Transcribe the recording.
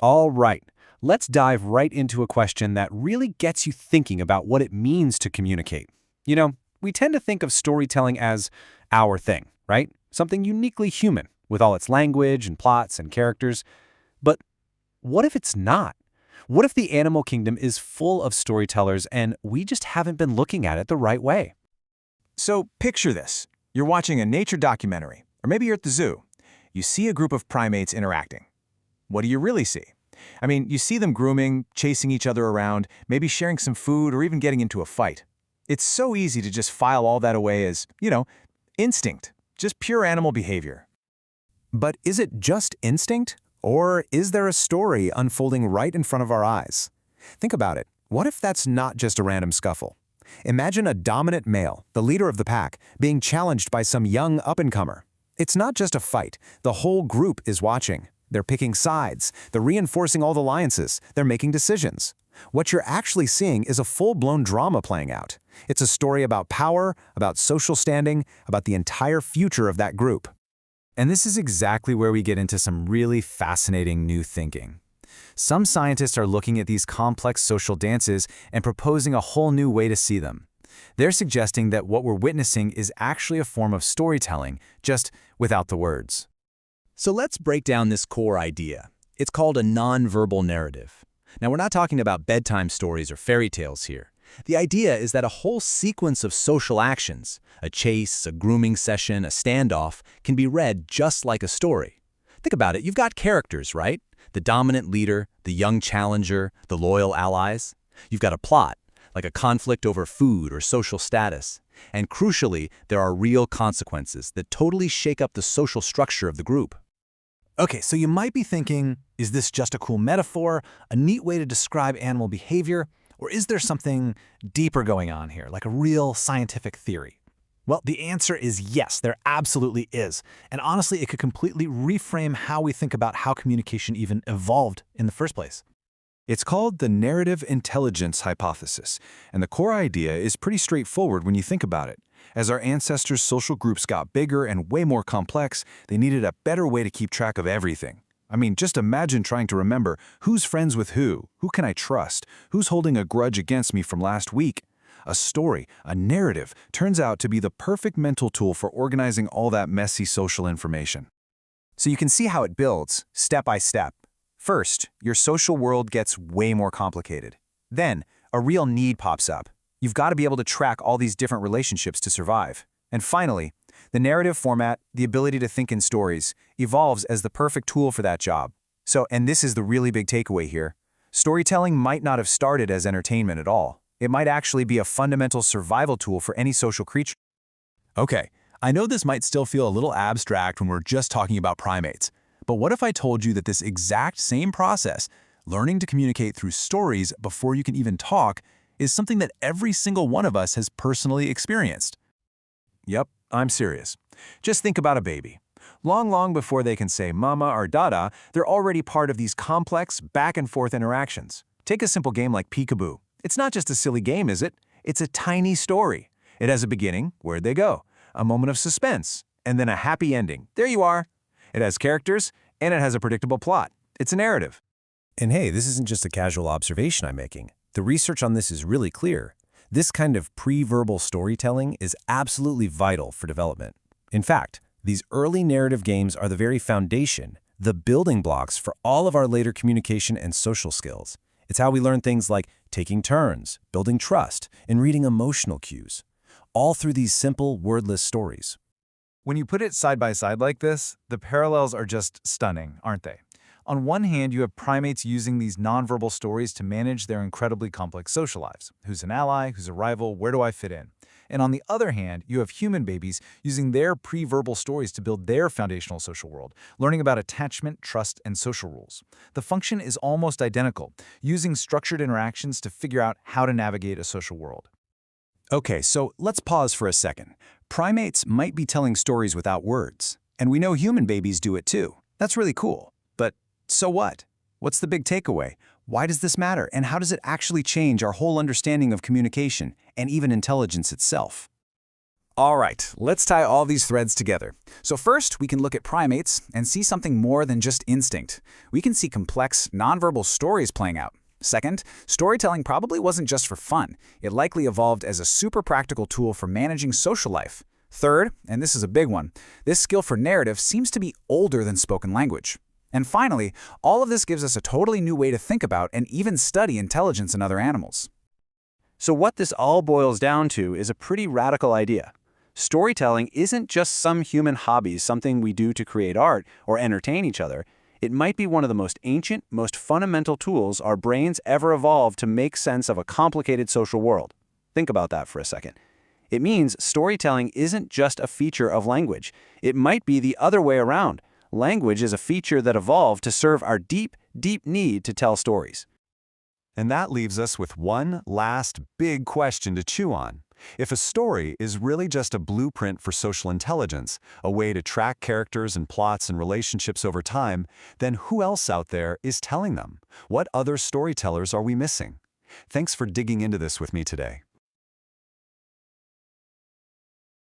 All right, let's dive right into a question that really gets you thinking about what it means to communicate. You know, we tend to think of storytelling as our thing, right? Something uniquely human, with all its language and plots and characters. But what if it's not? What if the animal kingdom is full of storytellers and we just haven't been looking at it the right way? So picture this. You're watching a nature documentary, or maybe you're at the zoo. You see a group of primates interacting. What do you really see? I mean, you see them grooming, chasing each other around, maybe sharing some food, or even getting into a fight. It's so easy to just file all that away as, instinct, just pure animal behavior. But is it just instinct? Or is there a story unfolding right in front of our eyes? Think about it. What if that's not just a random scuffle? Imagine a dominant male, the leader of the pack, being challenged by some young up-and-comer. It's not just a fight. The whole group is watching. They're picking sides. They're reinforcing all the alliances. They're making decisions. What you're actually seeing is a full-blown drama playing out. It's a story about power, about social standing, about the entire future of that group. And this is exactly where we get into some really fascinating new thinking. Some scientists are looking at these complex social dances and proposing a whole new way to see them. They're suggesting that what we're witnessing is actually a form of storytelling, just without the words. So let's break down this core idea. It's called a nonverbal narrative. Now, we're not talking about bedtime stories or fairy tales here. The idea is that a whole sequence of social actions, a chase, a grooming session, a standoff, can be read just like a story. Think about it. You've got characters, right? The dominant leader, the young challenger, the loyal allies. You've got a plot, like a conflict over food or social status. And crucially, there are real consequences that totally shake up the social structure of the group. Okay, so you might be thinking, is this just a cool metaphor, a neat way to describe animal behavior, or is there something deeper going on here, like a real scientific theory? Well, the answer is yes, there absolutely is. And honestly, it could completely reframe how we think about how communication even evolved in the first place. It's called the narrative intelligence hypothesis, and the core idea is pretty straightforward when you think about it. As our ancestors' social groups got bigger and way more complex, they needed a better way to keep track of everything. I mean, just imagine trying to remember who's friends with who can I trust, who's holding a grudge against me from last week. A story, a narrative, turns out to be the perfect mental tool for organizing all that messy social information. So you can see how it builds, step by step. First, your social world gets way more complicated. Then, a real need pops up. You've got to be able to track all these different relationships to survive. And finally, the narrative format, the ability to think in stories, evolves as the perfect tool for that job. And this is the really big takeaway here. Storytelling might not have started as entertainment at all. It might actually be a fundamental survival tool for any social creature. Okay, I know this might still feel a little abstract when we're just talking about primates, but what if I told you that this exact same process, learning to communicate through stories before you can even talk, is something that every single one of us has personally experienced? Yep, I'm serious. Just think about a baby. Long before they can say mama or dada, they're already part of these complex back-and-forth interactions. Take a simple game like peekaboo. It's not just a silly game, is it? It's a tiny story. It has a beginning, where'd they go? A moment of suspense, and then a happy ending. There you are. It has characters, and it has a predictable plot. It's a narrative. And hey, this isn't just a casual observation I'm making. The research on this is really clear. This kind of pre-verbal storytelling is absolutely vital for development. In fact, these early narrative games are the very foundation, the building blocks for all of our later communication and social skills. It's how we learn things like taking turns, building trust, and reading emotional cues, all through these simple, wordless stories. When you put it side by side like this, the parallels are just stunning, aren't they? On one hand, you have primates using these nonverbal stories to manage their incredibly complex social lives. Who's an ally? Who's a rival? Where do I fit in? And on the other hand, you have human babies using their pre-verbal stories to build their foundational social world, learning about attachment, trust, and social rules. The function is almost identical, using structured interactions to figure out how to navigate a social world. Okay, so let's pause for a second. Primates might be telling stories without words, and we know human babies do it too. That's really cool. But so what? What's the big takeaway? Why does this matter, and how does it actually change our whole understanding of communication and even intelligence itself? All right, let's tie all these threads together. So first, we can look at primates and see something more than just instinct. We can see complex, nonverbal stories playing out. Second, storytelling probably wasn't just for fun. It likely evolved as a super practical tool for managing social life. Third, and this is a big one, this skill for narrative seems to be older than spoken language. And finally, all of this gives us a totally new way to think about and even study intelligence in other animals. So what this all boils down to is a pretty radical idea. Storytelling isn't just some human hobby, something we do to create art or entertain each other. It might be one of the most ancient, most fundamental tools our brains ever evolved to make sense of a complicated social world. Think about that for a second. It means storytelling isn't just a feature of language. It might be the other way around. Language is a feature that evolved to serve our deep, deep need to tell stories. And that leaves us with one last big question to chew on. If a story is really just a blueprint for social intelligence, a way to track characters and plots and relationships over time, then who else out there is telling them? What other storytellers are we missing? Thanks for digging into this with me today.